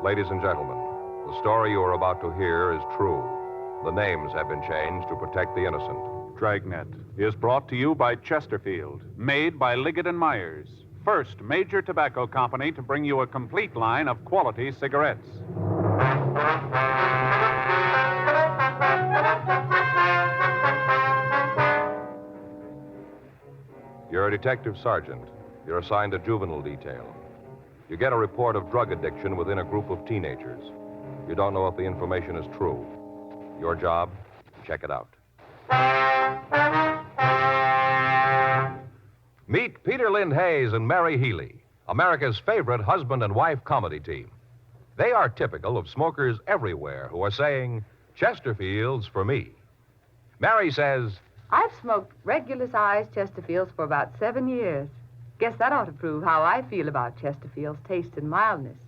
Ladies and gentlemen, the story you are about to hear is true. The names have been changed to protect the innocent. Dragnet is brought to you by Chesterfield, made by Liggett & Myers, first major tobacco company to bring you a complete line of quality cigarettes. You're a detective sergeant. You're assigned to juvenile detail. You get a report of drug addiction within a group of teenagers. You don't know if the information is true. Your job, check it out. Meet Peter Lind Hayes and Mary Healy, America's favorite husband and wife comedy team. They are typical of smokers everywhere who are saying, Chesterfield's for me. Mary says, I've smoked regular-sized Chesterfields for about 7 years. Guess that ought to prove how I feel about Chesterfield's taste and mildness.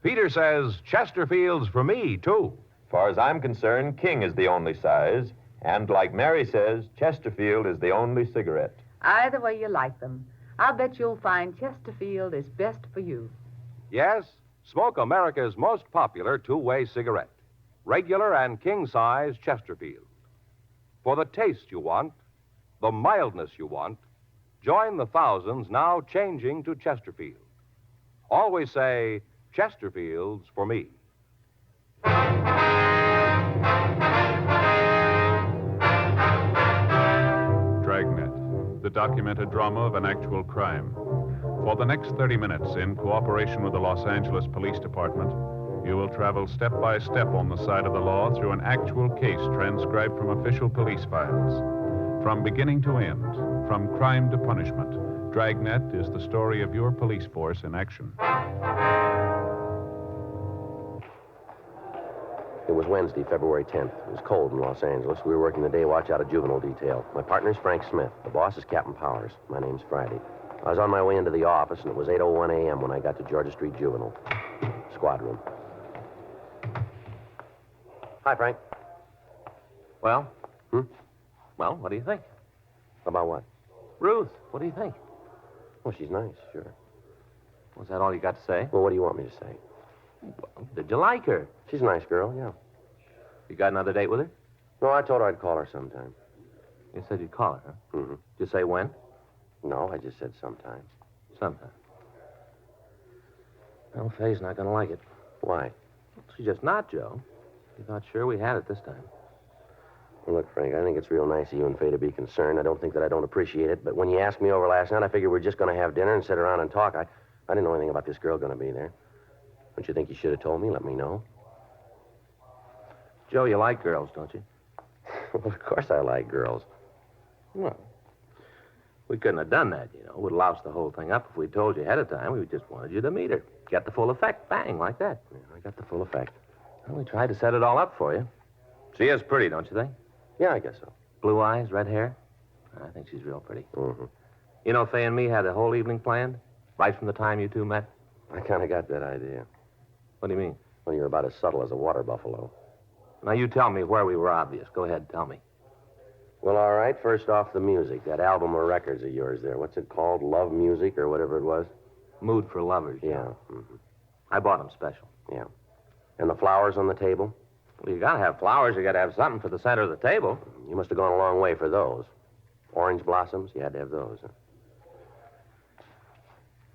Peter says, Chesterfield's for me, too. As far as I'm concerned, King is the only size. And like Mary says, Chesterfield is the only cigarette. Either way you like them, I'll bet you'll find Chesterfield is best for you. Yes, smoke America's most popular two-way cigarette. Regular and king-size Chesterfield. For the taste you want, the mildness you want, join the thousands now changing to Chesterfield. Always say, Chesterfield's for me. Dragnet, the documented drama of an actual crime. For the next 30 minutes, in cooperation with the Los Angeles Police Department, you will travel step by step on the side of the law through an actual case transcribed from official police files. From beginning to end, from crime to punishment, Dragnet is the story of your police force in action. It was Wednesday, February 10th. It was cold in Los Angeles. We were working the day watch out of juvenile detail. My partner's Frank Smith. The boss is Captain Powers. My name's Friday. I was on my way into the office, and it was 8:01 a.m. when I got to Georgia Street Juvenile. Squad room. Hi, Frank. Well? Hmm? Well, what do you think? About what? Ruth, what do you think? Well, she's nice, sure. Was that all you got to say? Well, what do you want me to say? Well, did you like her? She's a nice girl, yeah. You got another date with her? No, I told her I'd call her sometime. You said you'd call her, huh? Mm-hmm. Did you say when? No, I just said sometime. Sometime. Well, Faye's not going to like it. Why? She's just not, Joe. You thought sure we had it this time. Well, look, Frank, I think it's real nice of you and Faye to be concerned. I don't think that I don't appreciate it, but when you asked me over last night, I figured we were just going to have dinner and sit around and talk. I didn't know anything about this girl going to be there. Don't you think you should have told me? Let me know. Joe, you like girls, don't you? Well, of course I like girls. Well, we couldn't have done that, you know. Would have loused the whole thing up if we'd told you ahead of time. We just wanted you to meet her. Get the full effect. Bang, like that. Yeah, I got the full effect. Well, we tried to set it all up for you. She is pretty, don't you think? Yeah, I guess so. Blue eyes, red hair. I think she's real pretty. Mm-hmm. You know, Faye and me had the whole evening planned, right from the time you two met. I kind of got that idea. What do you mean? Well, you're about as subtle as a water buffalo. Now, you tell me where we were obvious. Go ahead, tell me. Well, all right. First off, the music. That album of records of yours there. What's it called? Love Music or whatever it was? Mood for Lovers. Yeah. Mm-hmm. I bought them special. Yeah. And the flowers on the table? Well, you got to have flowers. You got to have something for the center of the table. You must have gone a long way for those. Orange blossoms? You had to have those, huh?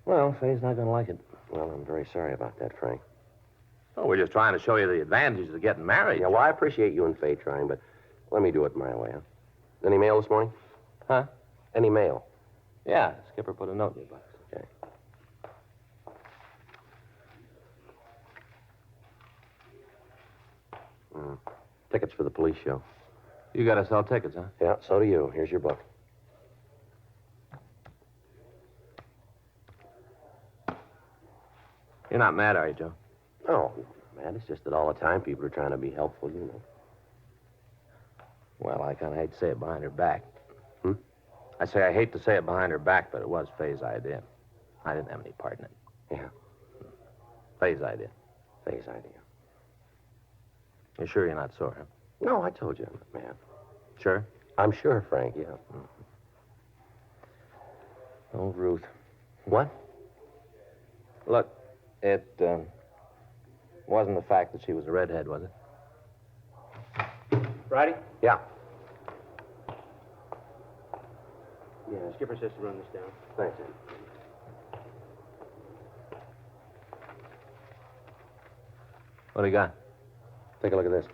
Well, Faye's not going to like it. Well, I'm very sorry about that, Frank. Oh, we're just trying to show you the advantages of getting married. Yeah, well, I appreciate you and Faye trying, but let me do it my way, huh? Any mail this morning? Huh? Any mail? Yeah, Skipper put a note in your box. Okay. Tickets for the police show. You got to sell tickets, huh? Yeah, so do you. Here's your book. You're not mad, are you, Joe? Oh, man, it's just that all the time people are trying to be helpful, you know. Well, I kind of hate to say it behind her back. Hmm? I say I hate to say it behind her back, but it was Faye's idea. I didn't have any part in it. Yeah, Faye's idea. Faye's idea. You're sure you're not sore, huh? No, I told you I'm not mad. Sure? I'm sure, Frank, yeah. Oh, Ruth. What? Look, Wasn't the fact that she was a redhead, was it? Friday? Yeah. Yeah, Skipper says to run this down. Thanks, Ed. What do you got? Take a look at this.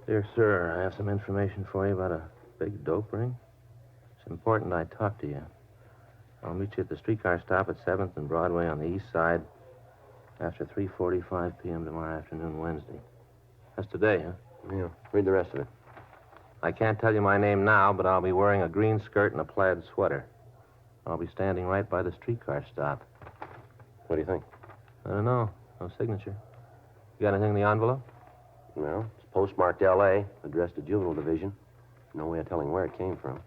Dear sir, I have some information for you about a big dope ring. It's important I talk to you. I'll meet you at the streetcar stop at 7th and Broadway on the east side after 3:45 p.m. tomorrow afternoon, Wednesday. That's today, huh? Yeah. Read the rest of it. I can't tell you my name now, but I'll be wearing a green skirt and a plaid sweater. I'll be standing right by the streetcar stop. What do you think? I don't know. No signature. You got anything in the envelope? Well, it's postmarked L.A., addressed to Juvenile Division. No way of telling where it came from.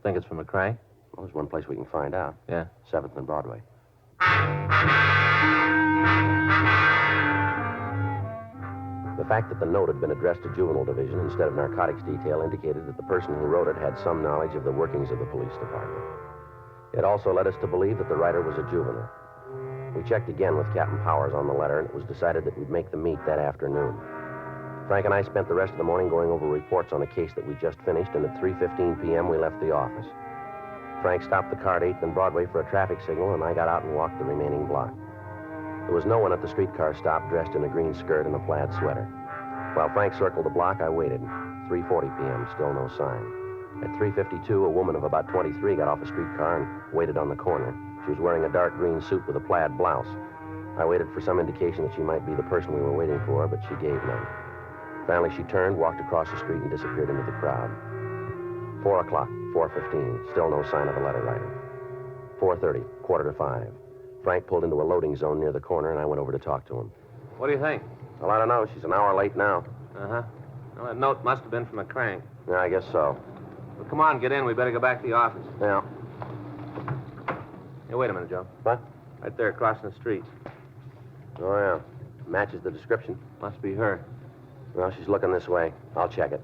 Think it's from McCrae? Well, there's one place we can find out. Yeah. 7th and Broadway. The fact that the note had been addressed to Juvenile Division instead of Narcotics Detail indicated that the person who wrote it had some knowledge of the workings of the police department. It also led us to believe that the writer was a juvenile. We checked again with Captain Powers on the letter, and it was decided that we'd make the meet that afternoon. Frank and I spent the rest of the morning going over reports on a case that we just finished, and at 3:15 p.m. we left the office. Frank stopped the car at 8th and Broadway for a traffic signal, and I got out and walked the remaining block. There was no one at the streetcar stop dressed in a green skirt and a plaid sweater. While Frank circled the block, I waited. 3:40 p.m., still no sign. At 3:52, a woman of about 23 got off a streetcar and waited on the corner. She was wearing a dark green suit with a plaid blouse. I waited for some indication that she might be the person we were waiting for, but she gave none. Finally, she turned, walked across the street, and disappeared into the crowd. 4 o'clock, 4:15, still no sign of the letter writer. 4:30, 4:45. Frank pulled into a loading zone near the corner, and I went over to talk to him. What do you think? Well, I don't know. She's an hour late now. Uh-huh. Well, that note must have been from McCrae. Yeah, I guess so. Well, come on, get in. We better go back to the office. Yeah. Hey, wait a minute, Joe. What? Right there, crossing the street. Oh, yeah. Matches the description. Must be her. Well, she's looking this way. I'll check it.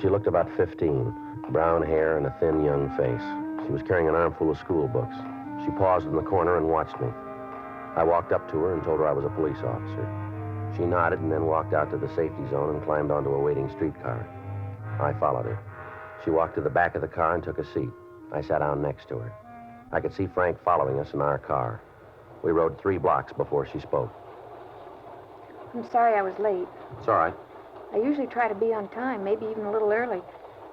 She looked about 15. Brown hair and a thin, young face. She was carrying an armful of school books. She paused in the corner and watched me. I walked up to her and told her I was a police officer. She nodded and then walked out to the safety zone and climbed onto a waiting streetcar. I followed her. She walked to the back of the car and took a seat. I sat down next to her. I could see Frank following us in our car. We rode 3 blocks before she spoke. I'm sorry I was late. It's all right. I usually try to be on time, maybe even a little early.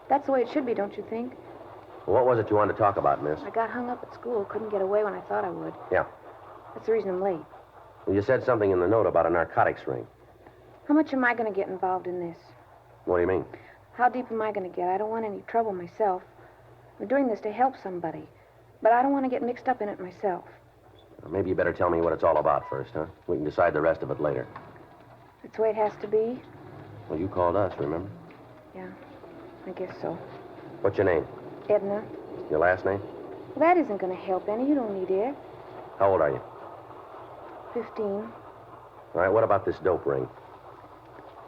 That's the way it should be, don't you think? Well, what was it you wanted to talk about, miss? I got hung up at school, couldn't get away when I thought I would. Yeah. That's the reason I'm late. Well, you said something in the note about a narcotics ring. How much am I going to get involved in this? What do you mean? How deep am I going to get? I don't want any trouble myself. We're doing this to help somebody, but I don't want to get mixed up in it myself. Well, maybe you better tell me what it's all about first, huh? We can decide the rest of it later. That's the way it has to be? Well, you called us, remember? Yeah, I guess so. What's your name? Edna. Your last name? Well, that isn't going to help any. You don't need it. How old are you? 15. All right, what about this dope ring?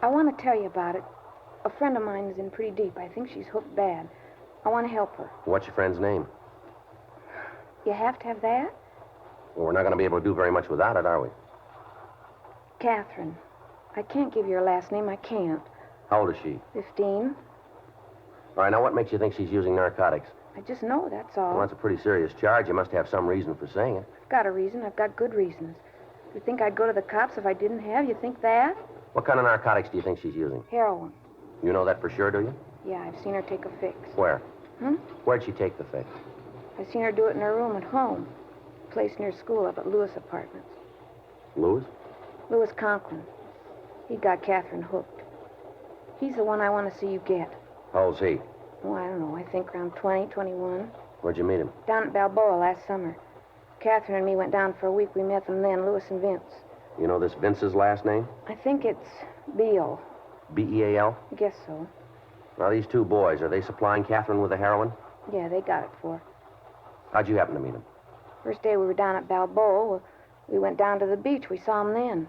I want to tell you about it. A friend of mine is in pretty deep. I think she's hooked bad. I want to help her. What's your friend's name? You have to have that? Well, we're not going to be able to do very much without it, are we? Catherine. I can't give you her last name. I can't. How old is she? 15. All right, now what makes you think she's using narcotics? I just know, that's all. Well, that's a pretty serious charge. You must have some reason for saying it. I've got a reason. I've got good reasons. You think I'd go to the cops if I didn't have? You think that? What kind of narcotics do you think she's using? Heroin. You know that for sure, do you? Yeah, I've seen her take a fix. Where? Hmm? Where'd she take the fix? I've seen her do it in her room at home. A place near school up at Lewis Apartments. Lewis? Lewis Conklin. He got Catherine hooked. He's the one I want to see you get. How old's he? Oh, I don't know. I think around 20, 21. Where'd you meet him? Down at Balboa last summer. Catherine and me went down for a week. We met them then, Lewis and Vince. You know this Vince's last name? I think it's Beal. B-E-A-L? I guess so. Now, these 2 boys, are they supplying Catherine with the heroin? Yeah, they got it for her. How'd you happen to meet them? First day we were down at Balboa, we went down to the beach. We saw them then.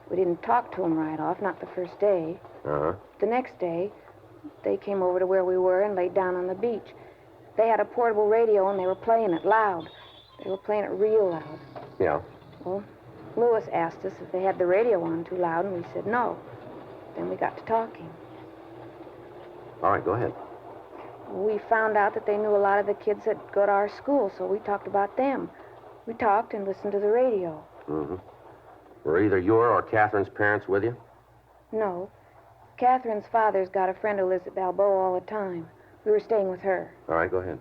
We didn't talk to them right off, not the first day. Uh-huh. The next day, they came over to where we were and laid down on the beach. They had a portable radio and they were playing it loud. They were playing it real loud. Yeah. Well, Lewis asked us if they had the radio on too loud, and we said no. Then we got to talking. All right, go ahead. We found out that they knew a lot of the kids that go to our school, so we talked about them. We talked and listened to the radio. Mm-hmm. Were either your or Catherine's parents with you? No. Catherine's father's got a friend who lives at Balboa all the time. We were staying with her. All right, go ahead.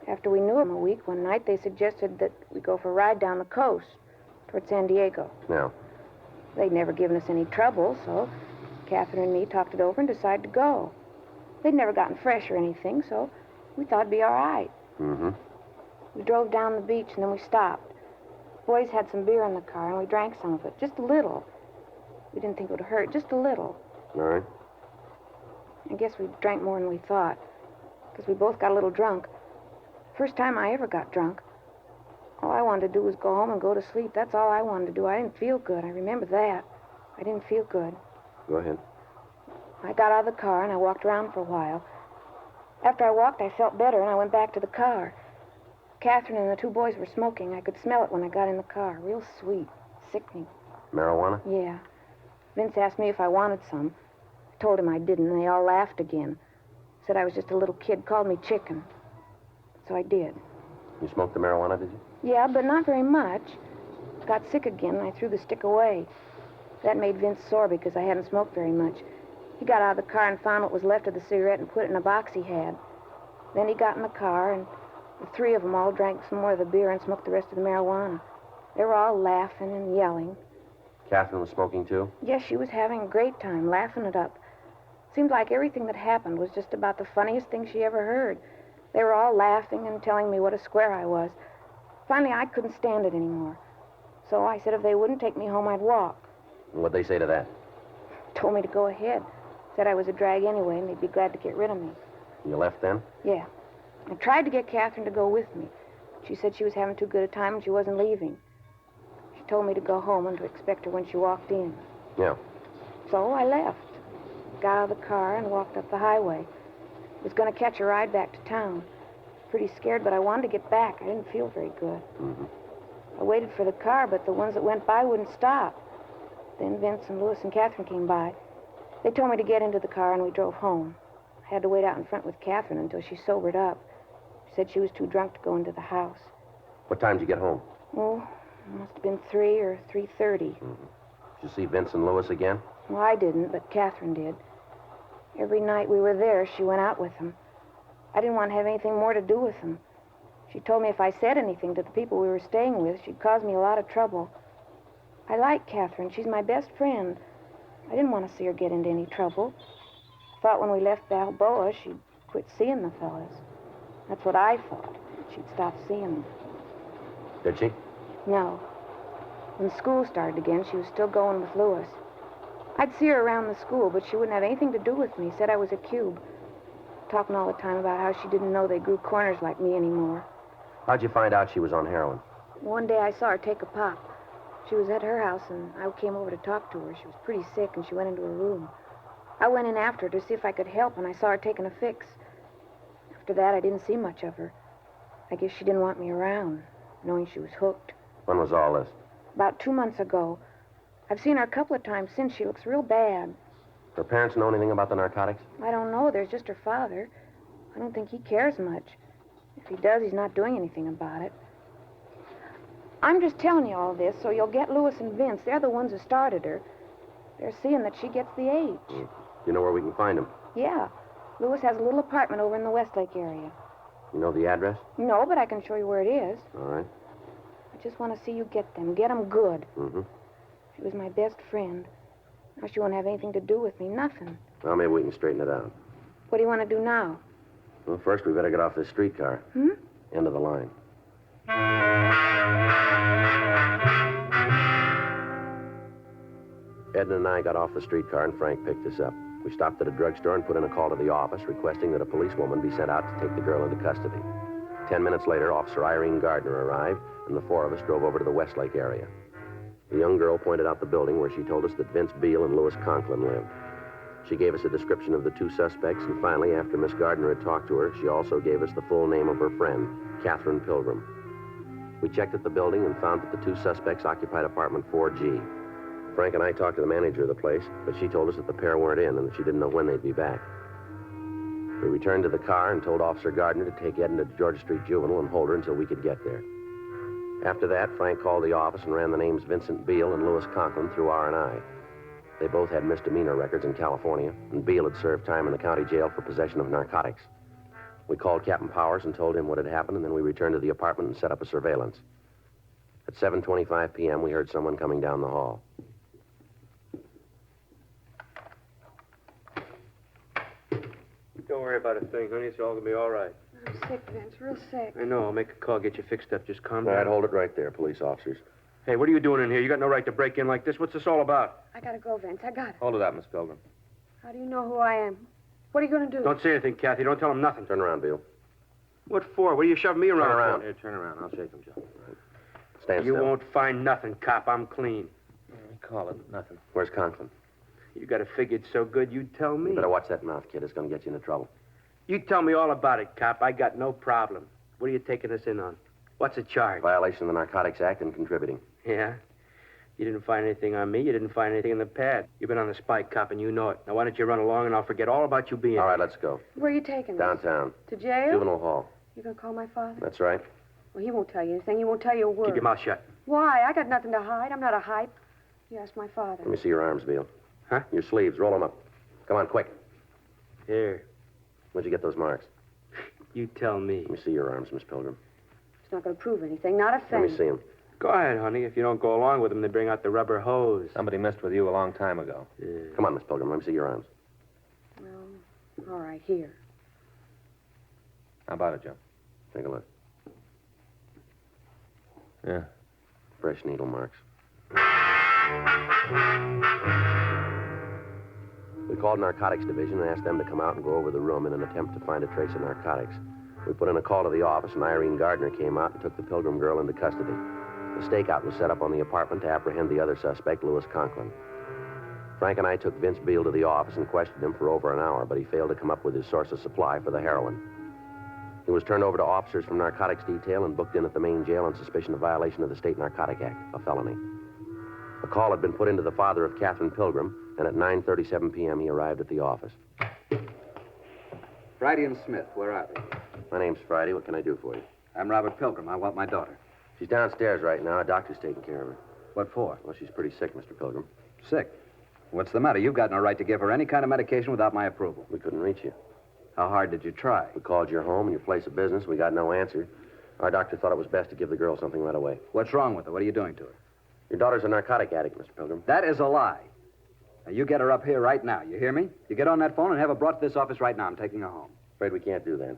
After we knew him a week, one night they suggested that we go for a ride down the coast toward San Diego. Now, They'd never given us any trouble, so Catherine and me talked it over and decided to go. They'd never gotten fresh or anything, so we thought it'd be all right. mm-hmm. We drove down the beach, and then we stopped. Boys had some beer in the car, and we drank some of it, just a little. We didn't think it would hurt, just a little. All right. I guess we drank more than we thought, because we both got a little drunk. First time I ever got drunk. All I wanted to do was go home and go to sleep. That's all I wanted to do. I didn't feel good. I remember that. I didn't feel good. Go ahead. I got out of the car, and I walked around for a while. After I walked, I felt better, and I went back to the car. Catherine and the two boys were smoking. I could smell it when I got in the car. Real sweet. Sickening. Marijuana? Yeah. Vince asked me if I wanted some. I told him I didn't, and they all laughed again. Said I was just a little kid, called me chicken. So I did. You smoked the marijuana, did you? Yeah, but not very much. Got sick again, and I threw the stick away. That made Vince sore because I hadn't smoked very much. He got out of the car and found what was left of the cigarette and put it in a box he had. Then he got in the car, and the three of them all drank some more of the beer and smoked the rest of the marijuana. They were all laughing and yelling. Catherine was smoking, too? Yes, she was having a great time, laughing it up. Seemed like everything that happened was just about the funniest thing she ever heard. They were all laughing and telling me what a square I was. Finally, I couldn't stand it anymore. So I said if they wouldn't take me home, I'd walk. And what'd they say to that? Told me to go ahead. Said I was a drag anyway, and they'd be glad to get rid of me. You left then? Yeah. I tried to get Catherine to go with me. She said she was having too good a time and she wasn't leaving. She told me to go home and to expect her when she walked in. Yeah. So I left. Got out of the car and walked up the highway. Was going to catch a ride back to town. Pretty scared, but I wanted to get back. I didn't feel very good. Mm-hmm. I waited for the car, but the ones that went by wouldn't stop. Then Vince and Louis and Catherine came by. They told me to get into the car, and we drove home. I had to wait out in front with Catherine until she sobered up. She said she was too drunk to go into the house. What time did you get home? Oh, it must have been 3 or 3:30. Mm-hmm. Did you see Vince and Louis again? Well, I didn't, but Catherine did. Every night we were there, she went out with them. I didn't want to have anything more to do with them. She told me if I said anything to the people we were staying with, she'd cause me a lot of trouble. I like Catherine. She's my best friend. I didn't want to see her get into any trouble. I thought when we left Balboa, she'd quit seeing the fellas. That's what I thought. She'd stop seeing them. Did she? No. When school started again, she was still going with Louis. I'd see her around the school, but she wouldn't have anything to do with me. Said I was a cube. Talking all the time about how she didn't know they grew corners like me anymore. How'd you find out she was on heroin? One day I saw her take a pop. She was at her house, and I came over to talk to her. She was pretty sick, and she went into her room. I went in after her to see if I could help, and I saw her taking a fix. After that, I didn't see much of her. I guess she didn't want me around, knowing she was hooked. When was all this? About 2 months ago. I've seen her a couple of times since. She looks real bad. Her parents know anything about the narcotics? I don't know. There's just her father. I don't think he cares much. If he does, he's not doing anything about it. I'm just telling you all this so you'll get Louis and Vince. They're the ones who started her. They're seeing that she gets the H. You know where we can find them? Yeah. Louis has a little apartment over in the Westlake area. You know the address? No, but I can show you where it is. All right. I just want to see you get them. Get them good. Mm-hmm. She was my best friend. Now she won't have anything to do with me. Nothing. Well, maybe we can straighten it out. What do you want to do now? Well, first we better get off this streetcar. End of the line. Edna and I got off the streetcar, and Frank picked us up. We stopped at a drugstore and put in a call to the office requesting that a policewoman be sent out to take the girl into custody. 10 minutes later, Officer Irene Gardner arrived, and the four of us drove over to the Westlake area. The young girl pointed out the building where she told us that Vince Beale and Louis Conklin lived. She gave us a description of the two suspects, and finally, after Miss Gardner had talked to her, she also gave us the full name of her friend, Catherine Pilgrim. We checked at the building and found that the two suspects occupied apartment 4G. Frank and I talked to the manager of the place, but she told us that the pair weren't in and that she didn't know when they'd be back. We returned to the car and told Officer Gardner to take Edna to Georgia Street Juvenile and hold her until we could get there. After that, Frank called the office and ran the names Vincent Beale and Louis Conklin through R&I. They both had misdemeanor records in California, and Beale had served time in the county jail for possession of narcotics. We called Captain Powers and told him what had happened, and then we returned to the apartment and set up a surveillance. At 7:25 p.m., we heard someone coming down the hall. Don't worry about a thing, honey. It's all going to be all right. I'm sick, Vince, real sick. I know. I'll make a call, get you fixed up. Just calm All down. right, hold it right there, police officers. Hey, what are you doing in here? You got no right to break in like this. What's this all about? I gotta go, Vince. I got it. Hold it up, Miss Pilgrim. How do you know who I am? What are you gonna do? Don't say anything, Kathy. Don't tell him nothing. Turn around, Beale. What for? What are you shoving me around? Turn around. for? Here, turn around. I'll shake him, Joe. Stand You still. won't find nothing, cop. I'm clean. Call it. Nothing. Where's Conklin? You got it figured so good, you'd tell me. You better watch that mouth, kid. It's going to get you into trouble. You tell me all about it, cop. I got no problem. What are you taking us in on? What's the charge? Violation of the Narcotics Act and contributing. Yeah? You didn't find anything on me. You didn't find anything in the pad. You've been on the spike, cop, and you know it. Now, why don't you run along, and I'll forget all about you being All right, here. let's go. Where are you taking me? Downtown. To jail? Juvenile hall. You gonna call my father? That's right. Well, he won't tell you anything. He won't tell you a word. Keep your mouth shut. Why? I got nothing to hide. I'm not a hype. You ask my father. Let me see your arms, Beale. Huh? Your sleeves. Roll them up. Come on, quick. Here. Where'd you get those marks? You tell me. Let me see your arms, Miss Pilgrim. It's not gonna prove anything. Not a thing. Let me see them. Go ahead, honey. If you don't go along with them, they bring out the rubber hose. Somebody messed with you a long time ago. Come on, Miss Pilgrim. Let me see your arms. Well, all right, here. How about it, Joe? Take a look. Yeah. Fresh needle marks. We called Narcotics Division and asked them to come out and go over the room in an attempt to find a trace of narcotics. We put in a call to the office, and Irene Gardner came out and took the Pilgrim girl into custody. A stakeout was set up on the apartment to apprehend the other suspect, Louis Conklin. Frank and I took Vince Beale to the office and questioned him for over an hour, but he failed to come up with his source of supply for the heroin. He was turned over to officers from Narcotics Detail and booked in at the main jail on suspicion of violation of the State Narcotic Act, a felony. A call had been put into the father of Catherine Pilgrim, and at 9:37 p.m. he arrived at the office. Friday and Smith, where are they? My name's Friday. What can I do for you? I'm Robert Pilgrim. I want my daughter. She's downstairs right now. A doctor's taking care of her. What for? Well, she's pretty sick, Mr. Pilgrim. Sick. What's the matter? You've got no right to give her any kind of medication without my approval. We couldn't reach you. How hard did you try? We called your home and your place of business. We got no answer. Our doctor thought it was best to give the girl something right away. What's wrong with her? What are you doing to her? Your daughter's a narcotic addict, Mr. Pilgrim. That is a lie. Now, you get her up here right now. You hear me? You get on that phone and have her brought to this office right now. I'm taking her home. Afraid we can't do that.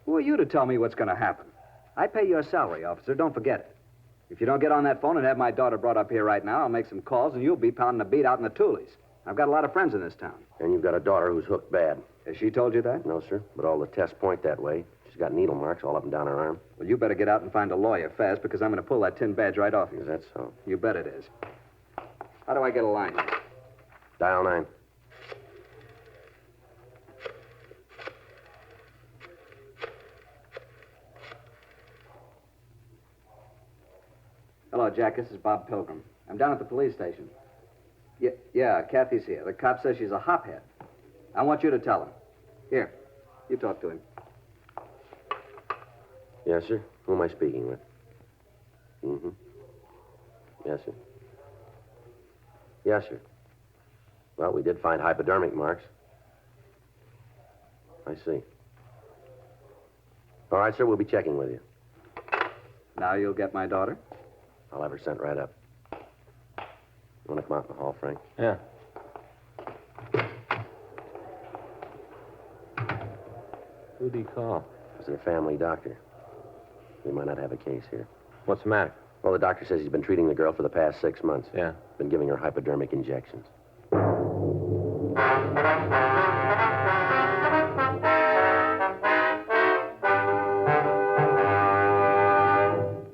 Who are you to tell me what's going to happen? I pay your salary, officer. Don't forget it. If you don't get on that phone and have my daughter brought up here right now, I'll make some calls and you'll be pounding a beat out in the Toolies. I've got a lot of friends in this town. And you've got a daughter who's hooked bad. Has she told you that? No, sir. But all the tests point that way. She's got needle marks all up and down her arm. Well, you better get out and find a lawyer fast because I'm going to pull that tin badge right off you. Is that so? You bet it is. How do I get a line? Dial 9. Hello, Jack. This is Bob Pilgrim. I'm down at the police station. Yeah, Kathy's here. The cop says she's a hophead. I want you to tell him. Here, you talk to him. Yes, sir. Who am I speaking with? Mm-hmm. Yes, sir. Yes, sir. Well, we did find hypodermic marks. I see. All right, sir. We'll be checking with you. Now you'll get my daughter? I'll have her sent right up. You want to come out in the hall, Frank? Yeah. Who'd he call? It was their family doctor. We might not have a case here. What's the matter? Well, the doctor says he's been treating the girl for the past 6 months. Yeah. Been giving her hypodermic injections.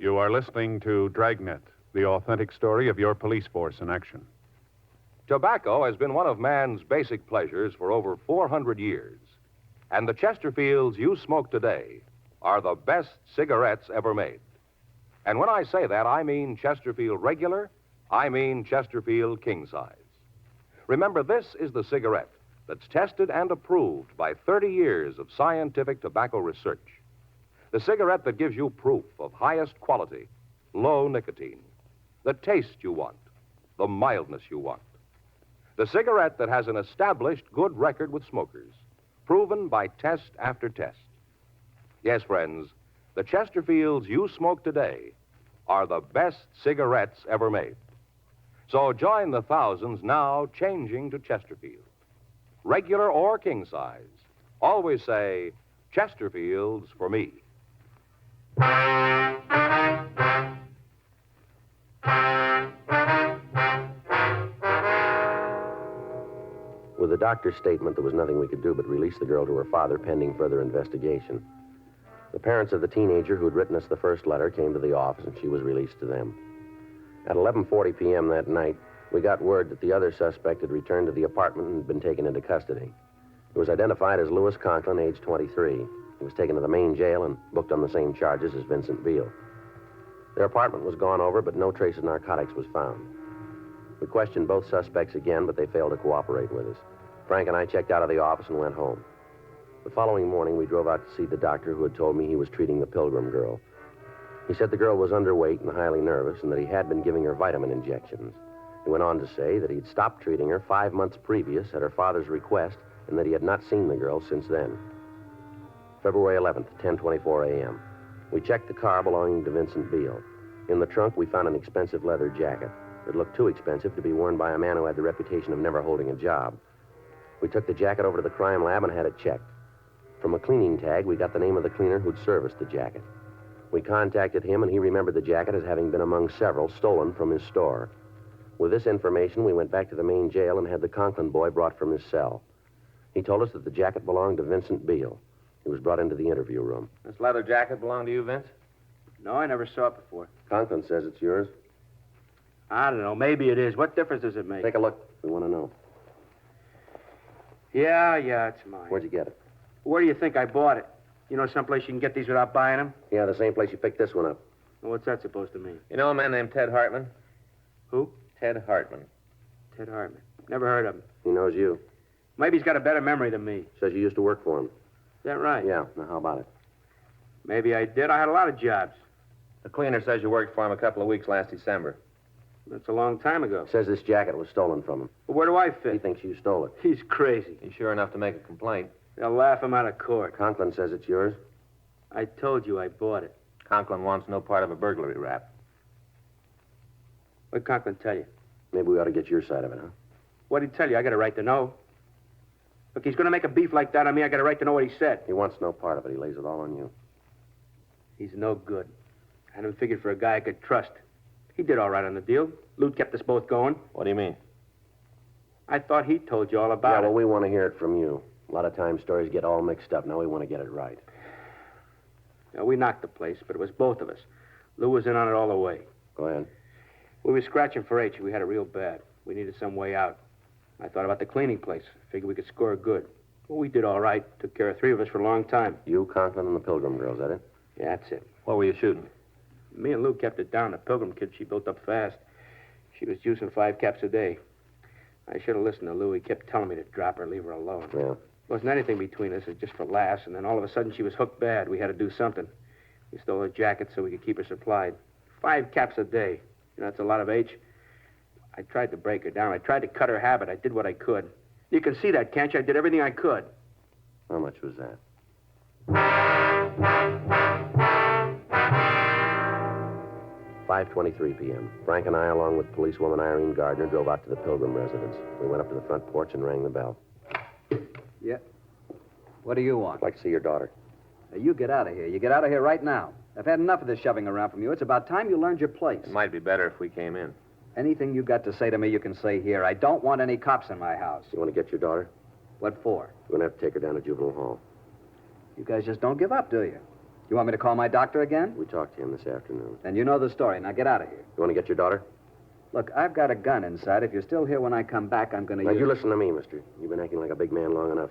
You are listening to Dragnet, the authentic story of your police force in action. Tobacco has been one of man's basic pleasures for over 400 years. And the Chesterfields you smoke today are the best cigarettes ever made. And when I say that, I mean Chesterfield regular, I mean Chesterfield king size. Remember, this is the cigarette that's tested and approved by 30 years of scientific tobacco research. The cigarette that gives you proof of highest quality, low nicotine, the taste you want, the mildness you want. The cigarette that has an established good record with smokers, proven by test after test. Yes, friends, the Chesterfields you smoke today are the best cigarettes ever made. So join the thousands now changing to Chesterfield. Regular or king size, always say, Chesterfields for me. With the doctor's statement, there was nothing we could do but release the girl to her father pending further investigation. The parents of the teenager who had written us the first letter came to the office, and she was released to them. At 11:40 p.m. that night, we got word that the other suspect had returned to the apartment and had been taken into custody. He was identified as Louis Conklin, age 23. He was taken to the main jail and booked on the same charges as Vincent Beale. Their apartment was gone over, but no trace of narcotics was found. We questioned both suspects again, but they failed to cooperate with us. Frank and I checked out of the office and went home. The following morning, we drove out to see the doctor who had told me he was treating the Pilgrim girl. He said the girl was underweight and highly nervous and that he had been giving her vitamin injections. He went on to say that he'd stopped treating her 5 months previous at her father's request and that he had not seen the girl since then. February 11th, 10:24 a.m. We checked the car belonging to Vincent Beale. In the trunk, we found an expensive leather jacket. It looked too expensive to be worn by a man who had the reputation of never holding a job. We took the jacket over to the crime lab and had it checked. From a cleaning tag, we got the name of the cleaner who'd serviced the jacket. We contacted him, and he remembered the jacket as having been among several stolen from his store. With this information, we went back to the main jail and had the Conklin boy brought from his cell. He told us that the jacket belonged to Vincent Beale. He was brought into the interview room. This leather jacket belong to you, Vince? No, I never saw it before. Conklin says it's yours. I don't know. Maybe it is. What difference does it make? Take a look. We want to know. Yeah, it's mine. Where'd you get it? Where do you think I bought it? You know someplace you can get these without buying them? Yeah, the same place you picked this one up. Well, what's that supposed to mean? You know a man named Ted Hartman? Who? Ted Hartman. Ted Hartman. Never heard of him. He knows you. Maybe he's got a better memory than me. Says you used to work for him. Is that right? Yeah. Now, how about it? Maybe I did. I had a lot of jobs. The cleaner says you worked for him a couple of weeks last December. That's a long time ago. Says this jacket was stolen from him. Well, where do I fit? He thinks you stole it. He's crazy. He's sure enough to make a complaint. They'll laugh him out of court. Conklin says it's yours. I told you I bought it. Conklin wants no part of a burglary rap. What'd Conklin tell you? Maybe we ought to get your side of it, huh? What'd he tell you? I got a right to know. Look, he's going to make a beef like that on me. I got a right to know what he said. He wants no part of it. He lays it all on you. He's no good. I had him figured for a guy I could trust. He did all right on the deal. Loot kept us both going. What do you mean? I thought he told you all about Yeah, well, it. we want to hear it from you. A lot of times stories get all mixed up. Now we want to get it right. Now, we knocked the place, but it was both of us. Lou was in on it all the way. Go ahead. We were scratching for H. We had it real bad. We needed some way out. I thought about the cleaning place. Figured we could score good. Well, we did all right. Took care of 3 of us for a long time. You, Conklin, and the Pilgrim girl, is that it? Yeah, that's it. What were you shooting? Me and Lou kept it down. The Pilgrim kid, she built up fast. She was juicing 5 caps a day. I should have listened to Lou. He kept telling me to drop her, leave her alone. Yeah. Wasn't anything between us. It was just for laughs. And then all of a sudden, she was hooked bad. We had to do something. We stole her jacket so we could keep her supplied. 5 caps a day. You know, that's a lot of H. I tried to break her down. I tried to cut her habit. I did what I could. You can see that, can't you? I did everything I could. How much was that? 5:23 p.m. Frank and I, along with policewoman Irene Gardner, drove out to the Pilgrim residence. We went up to the front porch and rang the bell. Yeah. What do you want? I'd like to see your daughter. Now, you get out of here. You get out of here right now. I've had enough of this shoving around from you. It's about time you learned your place. It might be better if we came in. Anything you got to say to me, you can say here. I don't want any cops in my house. You want to get your daughter? What for? We're going to have to take her down to juvenile hall. You guys just don't give up, do you? You want me to call my doctor again? We talked to him this afternoon. Then you know the story. Now get out of here. You want to get your daughter? Look, I've got a gun inside. If you're still here when I come back, I'm going to Now, use... you listen to me, mister. You've been acting like a big man long enough.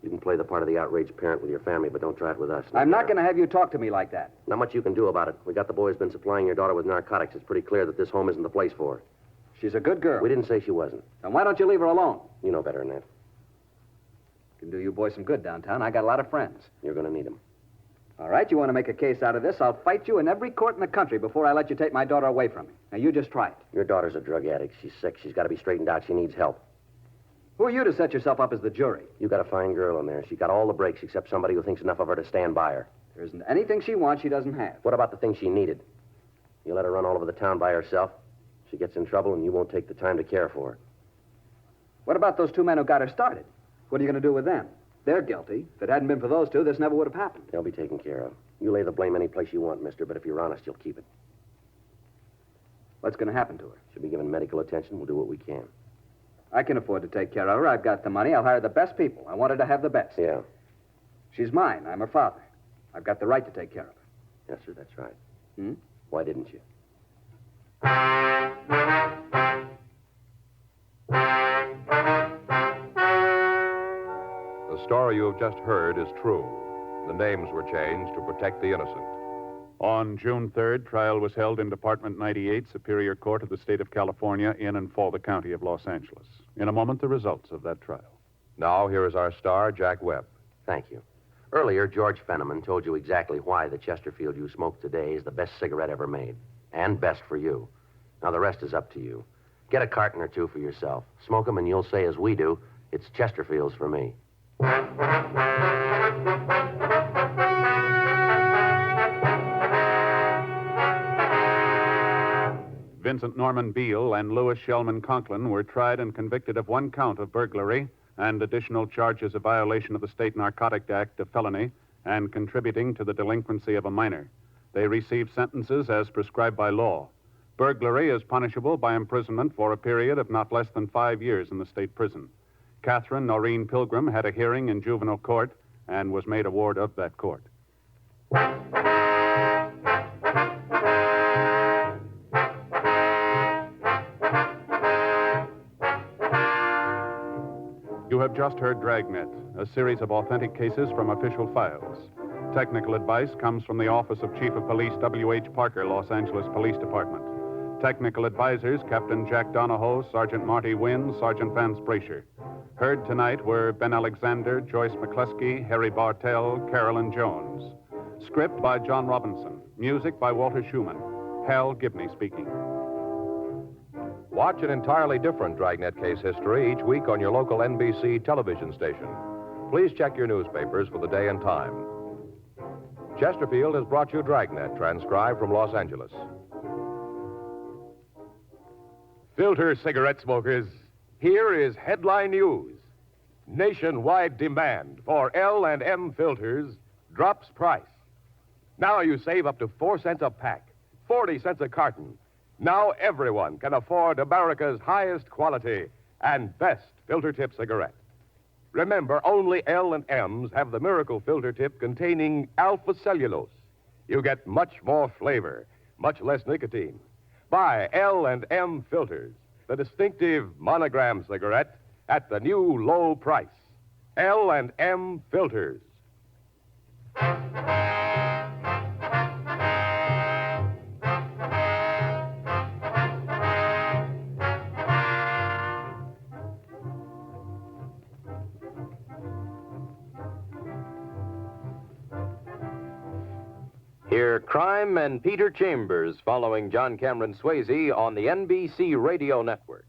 You can play the part of the outraged parent with your family, but don't try it with us. I'm not going to have you talk to me like that. Not much you can do about it. We got the boy who's been supplying your daughter with narcotics. It's pretty clear that this home isn't the place for her. She's a good girl. We didn't say she wasn't. Then why don't you leave her alone? You know better than that. Can do you boys some good downtown. I got a lot of friends. You're going to need them. All right, you want to make a case out of this? I'll fight you in every court in the country before I let you take my daughter away from me. Now, you just try it. Your daughter's a drug addict. She's sick. She's got to be straightened out. She needs help. Who are you to set yourself up as the jury? You got a fine girl in there. She got all the breaks except somebody who thinks enough of her to stand by her. There isn't anything she wants she doesn't have. What about the things she needed? You let her run all over the town by herself. She gets in trouble, and you won't take the time to care for her. What about those two men who got her started? What are you going to do with them? They're guilty. If it hadn't been for those two, this never would have happened. They'll be taken care of. You lay the blame any place you want, mister, but if you're honest, you'll keep it. What's going to happen to her? She'll be given medical attention. We'll do what we can. I can afford to take care of her. I've got the money. I'll hire the best people. I want her to have the best. Yeah. She's mine. I'm her father. I've got the right to take care of her. Yes, sir, that's right. Hmm? Why didn't you? The story you have just heard is true. The names were changed to protect the innocent. On June 3rd, trial was held in Department 98, Superior Court of the State of California, in and for the County of Los Angeles. In a moment, the results of that trial. Now, here is our star, Jack Webb. Thank you. Earlier, George Fenneman told you exactly why the Chesterfield you smoke today is the best cigarette ever made. And best for you. Now, the rest is up to you. Get a carton or two for yourself. Smoke them, and you'll say, as we do, it's Chesterfields for me. Vincent Norman Beale and Louis Shellman Conklin were tried and convicted of one count of burglary and additional charges of violation of the State Narcotic Act of felony and contributing to the delinquency of a minor. They received sentences as prescribed by law. Burglary is punishable by imprisonment for a period of not less than 5 years in the state prison. Catherine Noreen Pilgrim had a hearing in juvenile court and was made a ward of that court. You have just heard Dragnet, a series of authentic cases from official files. Technical advice comes from the Office of Chief of Police W.H. Parker, Los Angeles Police Department. Technical advisors, Captain Jack Donahoe, Sergeant Marty Wynn, Sergeant Vance Brasher. Heard tonight were Ben Alexander, Joyce McCluskey, Harry Bartell, Carolyn Jones. Script by John Robinson. Music by Walter Schumann. Hal Gibney speaking. Watch an entirely different Dragnet case history each week on your local NBC television station. Please check your newspapers for the day and time. Chesterfield has brought you Dragnet, transcribed from Los Angeles. Filter cigarette smokers, here is headline news. Nationwide demand for L&M filters drops price. Now you save up to 4 cents a pack, 40 cents a carton. Now everyone can afford America's highest quality and best filter tip cigarette. Remember, only L&M's have the miracle filter tip containing alpha cellulose. You get much more flavor, much less nicotine. Buy L&M filters, the distinctive monogram cigarette at the new low price. L&M filters. Hear Crime and Peter Chambers following John Cameron Swayze on the NBC Radio Network.